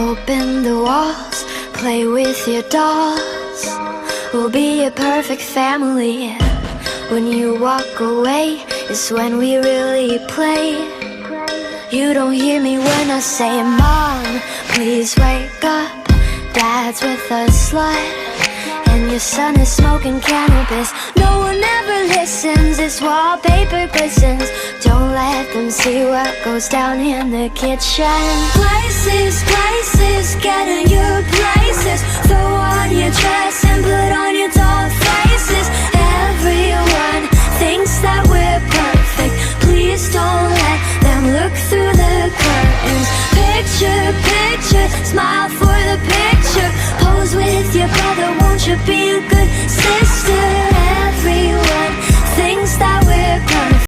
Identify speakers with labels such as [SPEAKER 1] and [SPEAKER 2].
[SPEAKER 1] open the walls, play with your dolls. We'll be a perfect family. When you walk away is when we really play. You don't hear me when I say, Mom, please wake up. Dad's with a slut, and your son is smoking cannabis. No one ever listens, this wallpaper glistens. Don't let them see what goes down in the kitchen. Places, places, get in your places. Throw on your dress and put on your doll faces. Everyone thinks that we're perfect. Please don't let them look through the curtains. Picture, picture, smile for the picture. Pose with your brother, won't you be a good sister?